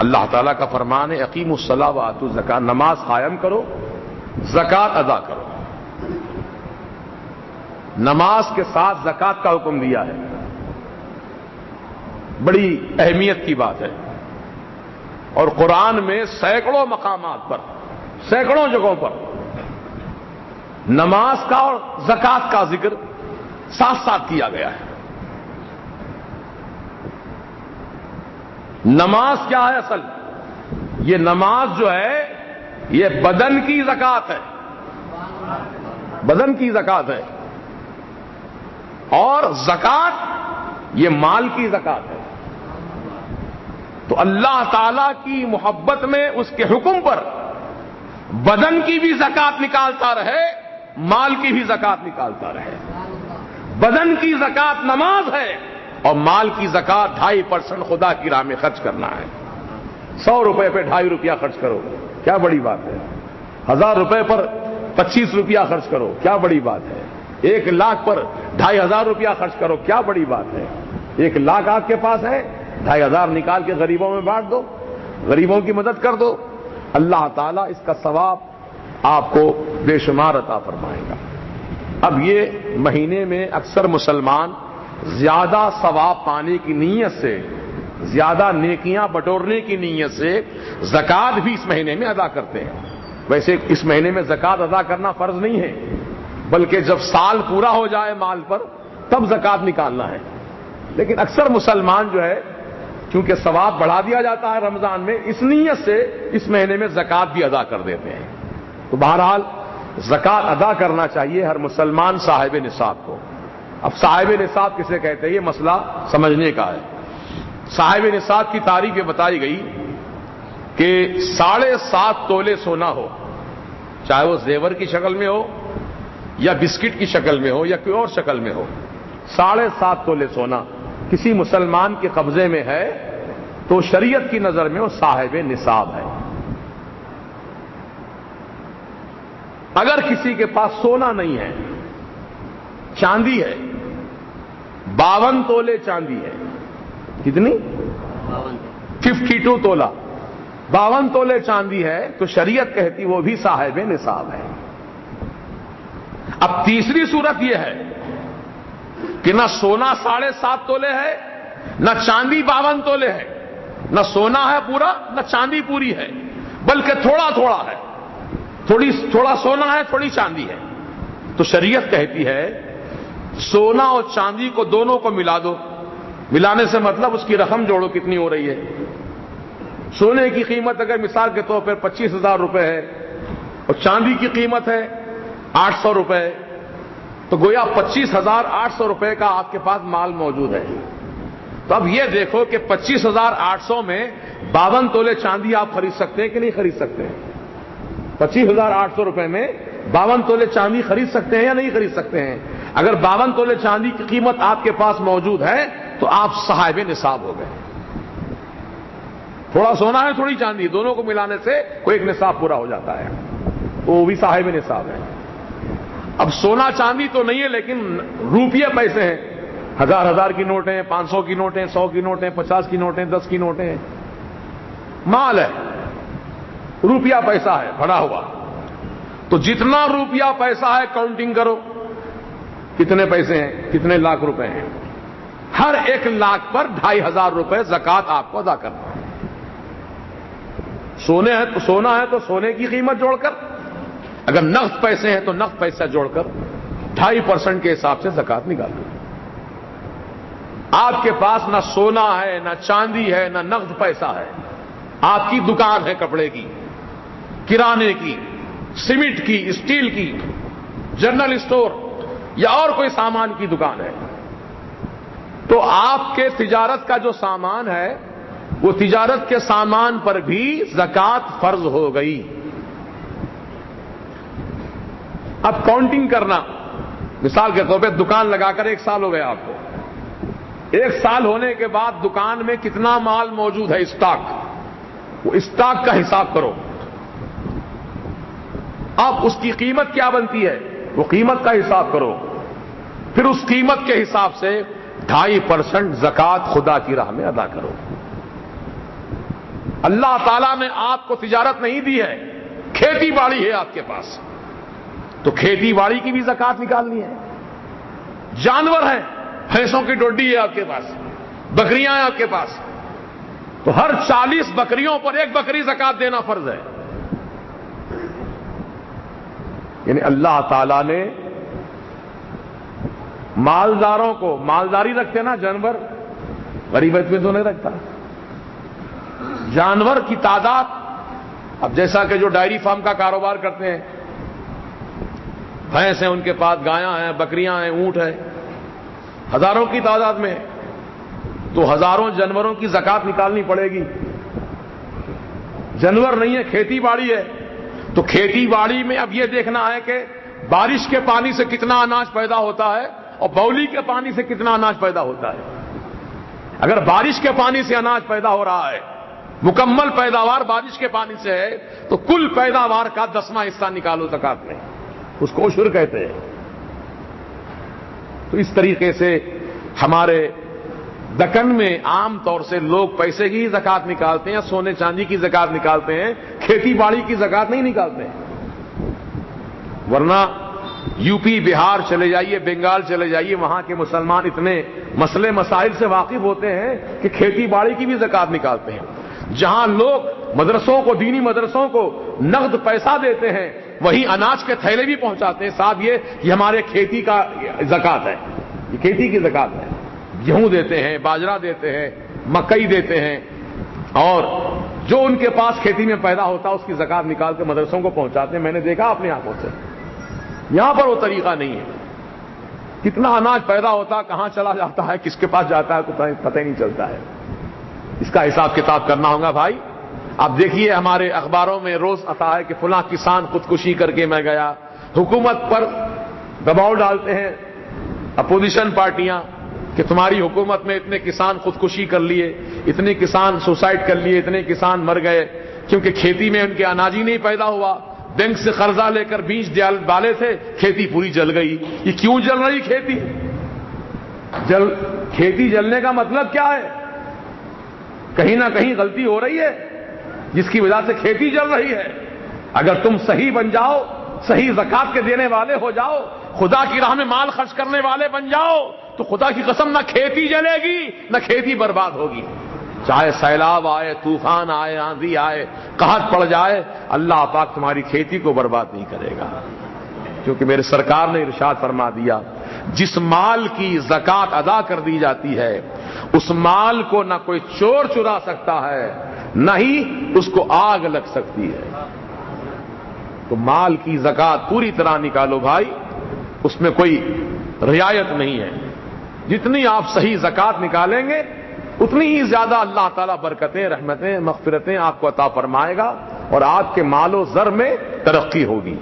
اللہ تعالیٰ کا فرمان ہے اقیموا الصلاۃ وآتوا الزکاۃ، نماز قائم کرو، زکوٰۃ ادا کرو۔ نماز کے ساتھ زکوٰۃ کا حکم دیا ہے، بڑی اہمیت کی بات ہے۔ اور قرآن میں سینکڑوں مقامات پر، سینکڑوں جگہوں پر نماز کا اور زکوٰۃ کا ذکر ساتھ ساتھ کیا گیا ہے۔ نماز کیا ہے اصل؟ یہ نماز جو ہے یہ بدن کی زکوٰۃ ہے، بدن کی زکوٰۃ ہے، اور زکوٰۃ یہ مال کی زکوٰۃ ہے۔ تو اللہ تعالی کی محبت میں اس کے حکم پر بدن کی بھی زکوٰۃ نکالتا رہے، مال کی بھی زکوٰۃ نکالتا رہے۔ بدن کی زکوٰۃ نماز ہے اور مال کی زکوٰۃ 2.5% خدا کی راہ میں خرچ کرنا ہے۔ 100 روپے پہ 2.5 روپیہ خرچ کرو، کیا بڑی بات ہے۔ 1000 روپے پر 25 روپیہ خرچ کرو، کیا بڑی بات ہے۔ 1 لاکھ پر 2500 روپیہ خرچ کرو، کیا بڑی بات ہے۔ 1 لاکھ آپ کے پاس ہے، 2500 نکال کے غریبوں میں بانٹ دو، غریبوں کی مدد کر دو، اللہ تعالیٰ اس کا ثواب آپ کو بے شمار عطا فرمائے گا۔ اب یہ مہینے میں اکثر مسلمان زیادہ ثواب پانے کی نیت سے، زیادہ نیکیاں بٹورنے کی نیت سے زکوٰۃ بھی اس مہینے میں ادا کرتے ہیں۔ ویسے اس مہینے میں زکوٰۃ ادا کرنا فرض نہیں ہے، بلکہ جب سال پورا ہو جائے مال پر تب زکوٰۃ نکالنا ہے۔ لیکن اکثر مسلمان جو ہے چونکہ ثواب بڑھا دیا جاتا ہے رمضان میں، اس نیت سے اس مہینے میں زکوٰۃ بھی ادا کر دیتے ہیں۔ تو بہرحال زکوٰۃ ادا کرنا چاہیے ہر مسلمان صاحب نصاب کو۔ اب صاحب نصاب کسے کہتے ہیں یہ مسئلہ سمجھنے کا ہے۔ صاحب نصاب کی تعریف یہ بتائی گئی کہ 7.5 تولے سونا ہو، چاہے وہ زیور کی شکل میں ہو یا بسکٹ کی شکل میں ہو یا کوئی اور شکل میں ہو، 7.5 تولے سونا کسی مسلمان کے قبضے میں ہے تو شریعت کی نظر میں وہ صاحب نصاب ہے۔ اگر کسی کے پاس سونا نہیں ہے، چاندی ہے، 52 تولے چاندی ہے، کتنی؟ 52 تولہ، 52 تولے چاندی ہے تو شریعت کہتی وہ بھی صاحب نصاب ہے۔ اب تیسری صورت یہ ہے کہ نہ سونا 7.5 تولے ہے، نہ چاندی 52 تولے ہے، نہ سونا ہے پورا نہ چاندی پوری ہے، بلکہ تھوڑا تھوڑا ہے، تھوڑا سونا ہے تھوڑی چاندی ہے۔ تو شریعت کہتی ہے سونا اور چاندی کو دونوں کو ملا دو۔ ملانے سے مطلب اس کی رقم جوڑو کتنی ہو رہی ہے۔ سونے کی قیمت اگر مثال کے طور پر 25,000 روپے ہے اور چاندی کی قیمت ہے 800 روپے، تو گویا 25,800 روپے کا آپ کے پاس مال موجود ہے۔ تو اب یہ دیکھو کہ 25,800 میں 52 تولے چاندی آپ خرید سکتے ہیں کہ نہیں خرید سکتے ہیں؟ 25,800 روپے میں 52 تولے چاندی خرید سکتے ہیں یا نہیں خرید سکتے ہیں؟ اگر 52 تولے چاندی کی قیمت آپ کے پاس موجود ہے تو آپ صاحب نصاب ہو گئے۔ تھوڑا سونا ہے تھوڑی چاندی، دونوں کو ملانے سے کوئی ایک نصاب پورا ہو جاتا ہے، وہ بھی صاحب نصاب ہے۔ اب سونا چاندی تو نہیں ہے لیکن روپیے پیسے ہیں، 1000 کی نوٹیں، 500 کی نوٹیں، 100 کی نوٹیں، 50 کی نوٹیں، 10 کی نوٹیں ہیں، مال ہے، روپیہ پیسہ ہے بڑا ہوا۔ تو جتنا روپیہ پیسہ ہے کاؤنٹنگ کرو کتنے پیسے ہیں، کتنے لاکھ روپے ہیں۔ ہر 1 لاکھ پر 2500 روپے زکوٰۃ آپ کو ادا کرنا ہے۔ سونا ہے تو سونے کی قیمت جوڑ کر، اگر نقد پیسے ہیں تو نقد پیسہ جوڑ کر 2.5% کے حساب سے زکوٰۃ نکال دو۔ آپ کے پاس نہ سونا ہے نہ چاندی ہے نہ نقد پیسہ ہے، آپ کی دکان ہے کپڑے کی، کرانے کی، سیمنٹ کی، اسٹیل کی، جنرل اسٹور یا اور کوئی سامان کی دکان ہے، تو آپ کے تجارت کا جو سامان ہے وہ تجارت کے سامان پر بھی زکوٰۃ فرض ہو گئی۔ اب کاؤنٹنگ کرنا، مثال کے طور پہ دکان لگا کر 1 سال ہو گیا آپ کو، 1 سال ہونے کے بعد دکان میں کتنا مال موجود ہے، اسٹاک، وہ اسٹاک کا حساب کرو۔ اب اس کی قیمت کیا بنتی ہے وہ قیمت کا حساب کرو، پھر اس قیمت کے حساب سے 2.5% زکوٰۃ خدا کی راہ میں ادا کرو۔ اللہ تعالیٰ نے آپ کو تجارت نہیں دی ہے، کھیتی باڑی ہے آپ کے پاس، تو کھیتی باڑی کی بھی زکات نکالنی ہے۔ جانور ہیں، بھینسوں کی ڈوڈی ہے آپ کے پاس، بکریاں ہیں آپ کے پاس، تو ہر 40 بکریوں پر 1 بکری زکات دینا فرض ہے۔ یعنی اللہ تعالیٰ نے مالداروں کو، مالداری رکھتے نا جانور، غریب آدمی تو نہیں رکھتا، جانور کی تعداد، اب جیسا کہ جو ڈائری فارم کا کاروبار کرتے ہیں، بھینس ہیں ان کے پاس، گایاں ہیں، بکریاں ہیں، اونٹ ہے، ہزاروں کی تعداد میں، تو ہزاروں جانوروں کی زکات نکالنی پڑے گی۔ جانور نہیں ہے، کھیتی باڑی ہے، تو کھیتی باڑی میں اب یہ دیکھنا ہے کہ بارش کے پانی سے کتنا اناج پیدا ہوتا ہے اور بولی کے پانی سے کتنا اناج پیدا ہوتا ہے۔ اگر بارش کے پانی سے اناج پیدا ہو رہا ہے، مکمل پیداوار بارش کے پانی سے ہے، تو کل پیداوار کا 10واں حصہ نکالو زکات میں، اس کو عشر کہتے ہیں۔ تو اس طریقے سے ہمارے دکن میں عام طور سے لوگ پیسے کی زکات نکالتے ہیں یا سونے چاندی کی زکات نکالتے ہیں، کھیتی باڑی کی زکات نہیں نکالتے ہیں۔ ورنہ یو پی، بہار چلے جائیے، بنگال چلے جائیے، وہاں کے مسلمان اتنے مسئلے مسائل سے واقف ہوتے ہیں کہ کھیتی باڑی کی بھی زکات نکالتے ہیں۔ جہاں لوگ مدرسوں کو، دینی مدرسوں کو نقد پیسہ دیتے ہیں، وہیں اناج کے تھیلے بھی پہنچاتے ہیں، صاحب یہ ہمارے کھیتی کا زکات ہے، یہ کھیتی کی زکات ہے۔ گیہوں دیتے ہیں، باجرہ دیتے ہیں، مکئی دیتے ہیں، اور جو ان کے پاس کھیتی میں پیدا ہوتا ہے اس کی زکات نکال کے مدرسوں کو پہنچاتے ہیں۔ میں نے دیکھا اپنی آنکھوں سے، یہاں پر وہ طریقہ نہیں ہے۔ کتنا اناج پیدا ہوتا، کہاں چلا جاتا ہے، کس کے پاس جاتا ہے، پتہ ہی نہیں چلتا ہے۔ اس کا حساب کتاب کرنا ہوگا بھائی۔ آپ دیکھیے ہمارے اخباروں میں روز آتا ہے کہ فلاں کسان خودکشی کر کے میں گیا۔ حکومت پر دباؤ ڈالتے ہیں اپوزیشن پارٹیاں کہ تمہاری حکومت میں اتنے کسان خودکشی کر لیے، اتنے کسان سوسائڈ کر لیے، اتنے کسان مر گئے کیونکہ کھیتی میں ان کے اناج ہی نہیں پیدا ہوا، بینک سے قرضہ لے کر بیج ڈالے تھے، کھیتی پوری جل گئی۔ یہ کیوں جل رہی کھیتی؟ کھیتی جلنے کا مطلب کیا ہے؟ کہیں نہ کہیں غلطی ہو رہی ہے جس کی وجہ سے کھیتی جل رہی ہے۔ اگر تم صحیح بن جاؤ، صحیح زکات کے دینے والے ہو جاؤ، خدا کی راہ میں مال خرچ کرنے والے بن جاؤ، تو خدا کی قسم نہ کھیتی جلے گی نہ کھیتی برباد ہوگی۔ چاہے سیلاب آئے، طوفان آئے، آندھی آئے، قحط پڑ جائے، اللہ پاک تمہاری کھیتی کو برباد نہیں کرے گا، کیونکہ میرے سرکار نے ارشاد فرما دیا، جس مال کی زکات ادا کر دی جاتی ہے اس مال کو نہ کوئی چور چرا سکتا ہے، نہ ہی اس کو آگ لگ سکتی ہے۔ تو مال کی زکات پوری طرح نکالو بھائی، اس میں کوئی رعایت نہیں ہے۔ جتنی آپ صحیح زکات نکالیں گے اتنی ہی زیادہ اللہ تعالیٰ برکتیں، رحمتیں، مغفرتیں آپ کو عطا فرمائے گا اور آپ کے مال و زر میں ترقی ہوگی۔